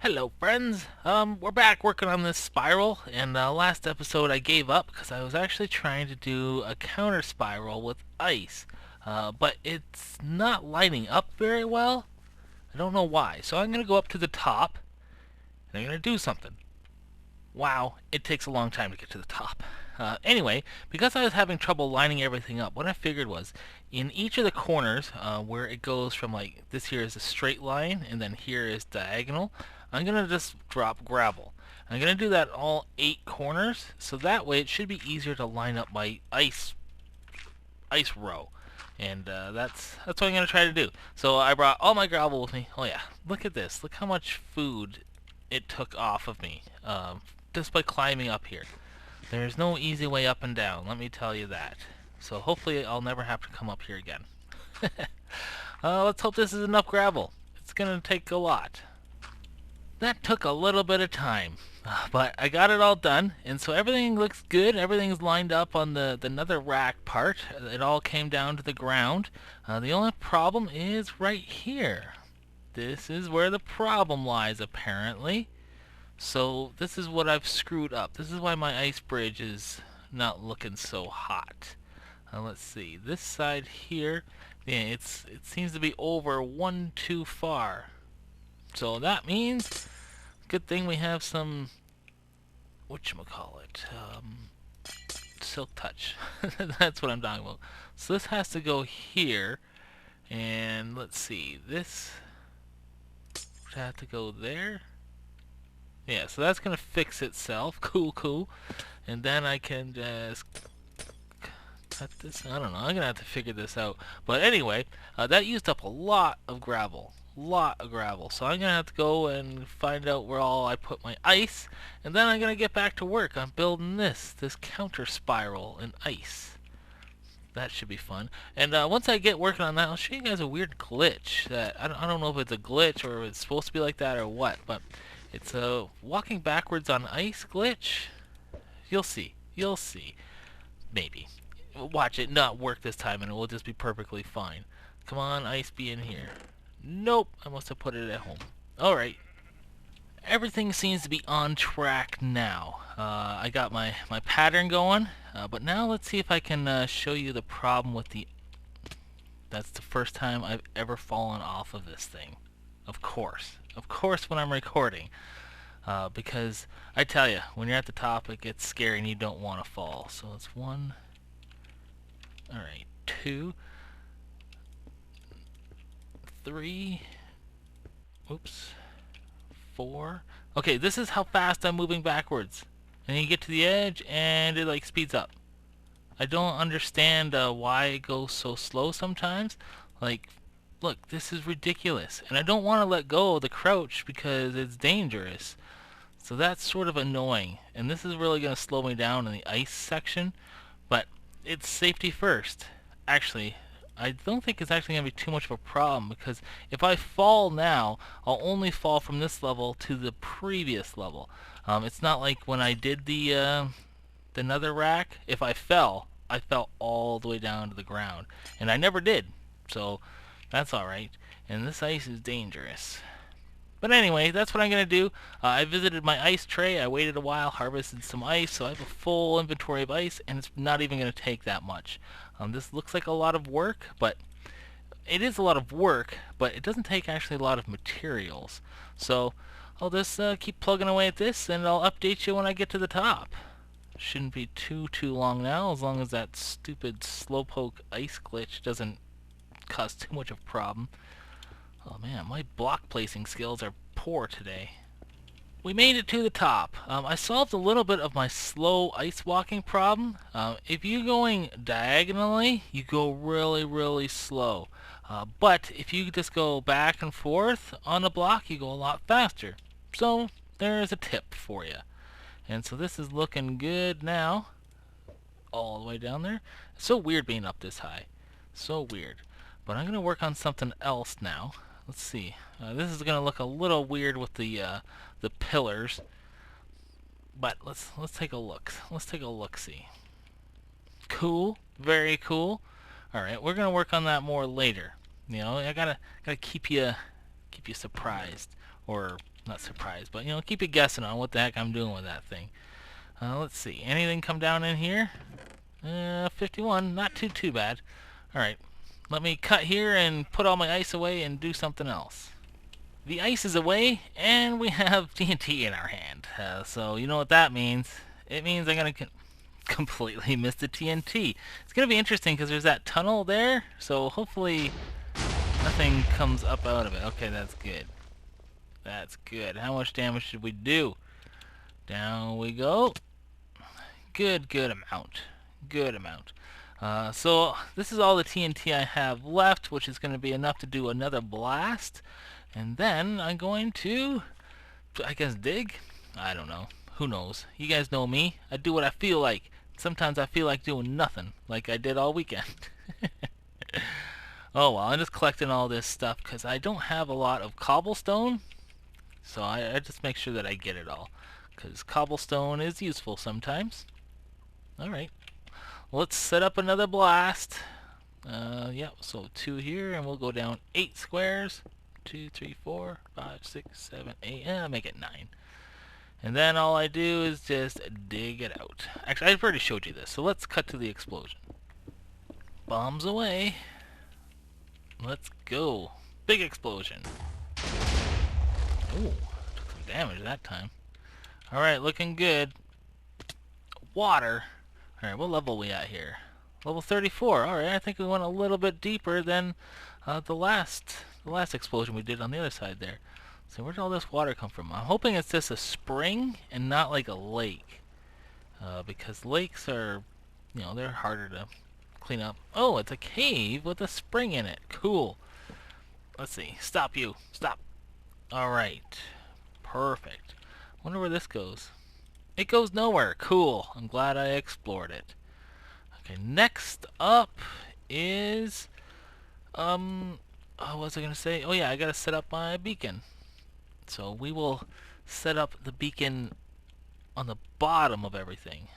Hello friends, we're back working on this spiral, and last episode I gave up because I was actually trying to do a counter spiral with ice, but it's not lighting up very well. I don't know why, so I'm going to go up to the top, and I'm going to do something. Wow, it takes a long time to get to the top. Anyway, because I was having trouble lining everything up, what I figured was in each of the corners where it goes from like this here is a straight line and then here is diagonal, I'm going to just drop gravel. I'm going to do that all 8 corners, so that way it should be easier to line up my ice row. And that's what I'm going to try to do. So I brought all my gravel with me. Oh yeah, look at this. Look how much food it took off of me just by climbing up here. There's no easy way up and down, let me tell you that. So hopefully I'll never have to come up here again. Let's hope this is enough gravel. It's going to take a lot. That took a little bit of time, but I got it all done, and so everything looks good. Everything's lined up on the nether rack part. It all came down to the ground. The only problem is right here. This is where the problem lies, apparently. So this is what I've screwed up. This is why my ice bridge is not looking so hot. Let's see. This side here, yeah, it seems to be over one too far. So that means, good thing we have some, whatchamacallit, silk touch. That's what I'm talking about. So this has to go here, and let's see, this would have to go there. Yeah, so that's gonna fix itself. Cool. And then I can just cut this. I don't know. I'm gonna have to figure this out. But anyway, that used up a lot of gravel. So I'm gonna have to go and find out where all I put my ice, and then I'm gonna get back to work on building this counter spiral in ice. That should be fun. And once I get working on that, I'll show you guys a weird glitch that I don't know if it's a glitch or if it's supposed to be like that or what, but it's a walking backwards on ice glitch. You'll see. Maybe. Watch it not work this time and it will just be perfectly fine. Come on, ice, be in here. Nope, I must have put it at home. Alright. Everything seems to be on track now. I got my pattern going, but now let's see if I can show you the problem with the... That's the first time I've ever fallen off of this thing. Of course when I'm recording. Because I tell you, when you're at the top it gets scary and you don't want to fall. So it's 1, alright, 2, 3, oops, 4. Okay, this is how fast I'm moving backwards. And you get to the edge and it like speeds up. I don't understand why it goes so slow sometimes. Like, look, this is ridiculous. And I don't want to let go of the crouch because it's dangerous. So that's sort of annoying. And this is really going to slow me down in the ice section. But it's safety first. Actually, I don't think it's actually going to be too much of a problem, because if I fall now, I'll only fall from this level to the previous level. It's not like when I did the nether rack. If I fell all the way down to the ground. And I never did. So that's alright. And this ice is dangerous. But anyway, that's what I'm going to do. I visited my ice tray. I waited a while, harvested some ice, so I have a full inventory of ice, and it's not even going to take that much. This looks like a lot of work, but it is a lot of work, but it doesn't take actually a lot of materials. So I'll just keep plugging away at this, and I'll update you when I get to the top. Shouldn't be too long now, as long as that stupid slowpoke ice glitch doesn't cause too much of a problem. Oh man, my block placing skills are poor today. We made it to the top. I solved a little bit of my slow ice walking problem. If you're going diagonally, you go really slow. But if you just go back and forth on a block, you go a lot faster. So there's a tip for you. And so this is looking good now. All the way down there. It's so weird being up this high. So weird. But I'm going to work on something else now. Let's see. This is going to look a little weird with the pillars, but let's take a look. Let's take a look-see. Cool, very cool. All right, we're going to work on that more later. You know, I gotta keep you surprised, or Not surprised, but, you know, keep you guessing on what the heck I'm doing with that thing. Let's see. Anything come down in here? 51. Not too bad. Alright. Let me cut here and put all my ice away and do something else. The ice is away, and we have TNT in our hand. So, you know what that means. It means I'm going to completely miss the TNT. It's going to be interesting because there's that tunnel there, so hopefully nothing comes up out of it. Okay, that's good. That's good. How much damage should we do? Down we go. Good amount. Good amount. So this is all the TNT I have left, which is going to be enough to do another blast. And then I'm going to, I guess, dig? I don't know. Who knows? You guys know me. I do what I feel like. Sometimes I feel like doing nothing, like I did all weekend. Oh well, I'm just collecting all this stuff because I don't have a lot of cobblestone. So I just make sure that I get it all, because cobblestone is useful sometimes. Alright, let's set up another blast. Yeah, so 2 here, and we'll go down 8 squares. 2, 3, 4, 5, 6, 7, 8, and I'll make it 9. And then all I do is just dig it out. Actually, I've already showed you this, so let's cut to the explosion. Bombs away. Let's go. Big explosion. Ooh, took some damage that time. Alright, looking good. Water. Alright, what level are we at here? Level 34. Alright, I think we went a little bit deeper than the last explosion we did on the other side there. So where did all this water come from? I'm hoping it's just a spring and not like a lake. Because lakes are, you know, they're harder to clean up. Oh, it's a cave with a spring in it. Cool. Let's see. Stop you. Stop. Alright. Perfect. Wonder where this goes. It goes nowhere. Cool. I'm glad I explored it. Okay, next up is oh, what was I gonna say? Oh yeah, I gotta set up my beacon. So we will set up the beacon on the bottom of everything.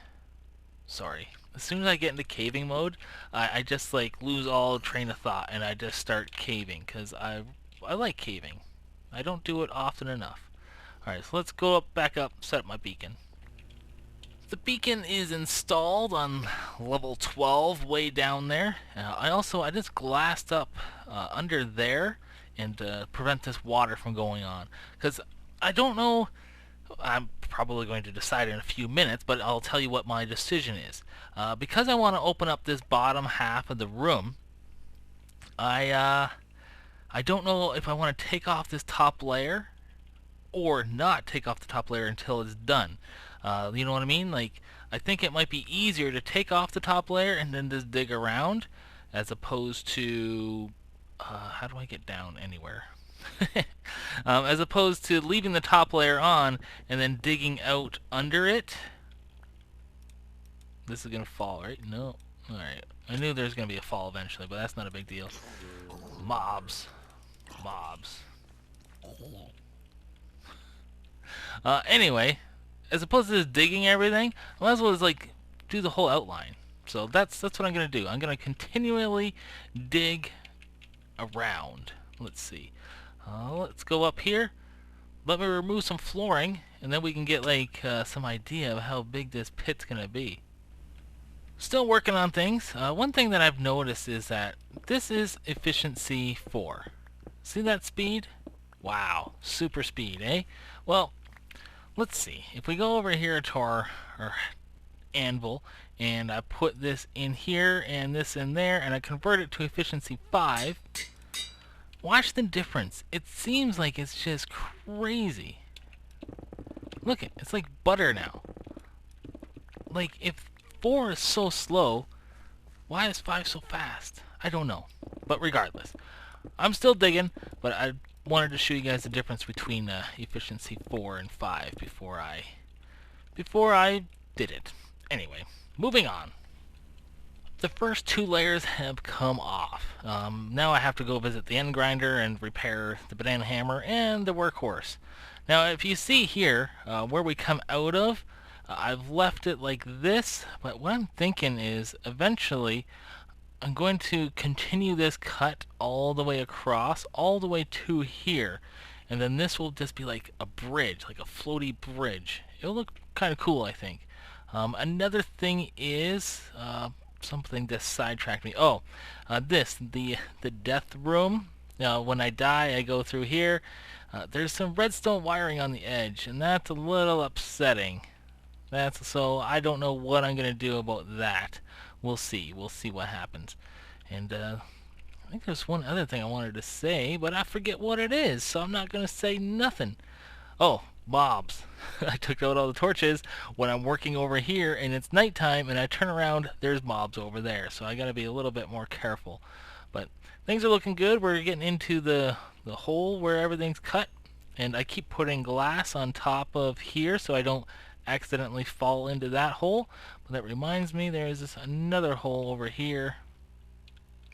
Sorry. As soon as I get into caving mode, I just like lose all train of thought and I just start caving because I like caving. I don't do it often enough. Alright, so let's go back up, set up my beacon. The beacon is installed on level 12, way down there. I just glassed up under there and prevent this water from going on. Because I don't know, I'm probably going to decide in a few minutes, but I'll tell you what my decision is. Because I want to open up this bottom half of the room, I don't know if I want to take off this top layer or not take off the top layer until it's done. You know what I mean? Like, I think it might be easier to take off the top layer and then just dig around, as opposed to how do I get down anywhere? As opposed to leaving the top layer on and then digging out under it. This is gonna fall, right? No. Alright. I knew there was gonna be a fall eventually, but that's not a big deal. Mobs. Anyway, as opposed to just digging everything, I might as well just like do the whole outline. So that's what I'm gonna do. I'm gonna continually dig around. Let's see. Let's go up here. Let me remove some flooring, and then we can get like some idea of how big this pit's gonna be. Still working on things. One thing that I've noticed is that this is efficiency 4. See that speed? Wow, super speed, eh? Well, let's see. If we go over here to our anvil, and I put this in here and this in there, and I convert it to efficiency 5, watch the difference. It seems like it's just crazy. Look, it's like butter now. Like, if 4 is so slow, why is 5 so fast? I don't know. But regardless, I'm still digging, but I wanted to show you guys the difference between efficiency 4 and 5 before I did it. Anyway, moving on. The first 2 layers have come off. Now I have to go visit the end grinder and repair the banana hammer and the workhorse. Now if you see here where we come out of, I've left it like this, but what I'm thinking is eventually I'm going to continue this cut all the way across, all the way to here, and then this will just be like a bridge, like a floaty bridge. It'll look kind of cool, I think. Another thing is something that sidetracked me. Oh, the death room. When I die, I go through here. There's some redstone wiring on the edge, and that's a little upsetting. So I don't know what I'm gonna do about that. We'll see. We'll see what happens. And I think there's one other thing I wanted to say, but I forget what it is, so I'm not gonna say nothing. Oh, mobs. I took out all the torches when I'm working over here and it's nighttime and I turn around, there's mobs over there. So I gotta be a little bit more careful. But things are looking good. We're getting into the hole where everything's cut. And I keep putting glass on top of here so I don't accidentally fall into that hole. But that reminds me, there's this another hole over here.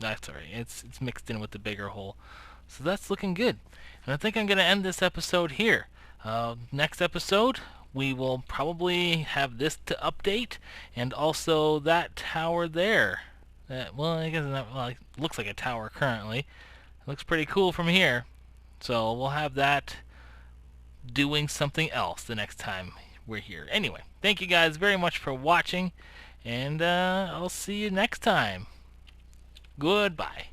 That's alright. It's mixed in with the bigger hole. So that's looking good. And I think I'm going to end this episode here. Next episode, we will probably have this to update, and also that tower there. Well, I guess it looks like a tower currently. It looks pretty cool from here. So we'll have that doing something else the next time we're here. Anyway, thank you guys very much for watching, and I'll see you next time. Goodbye.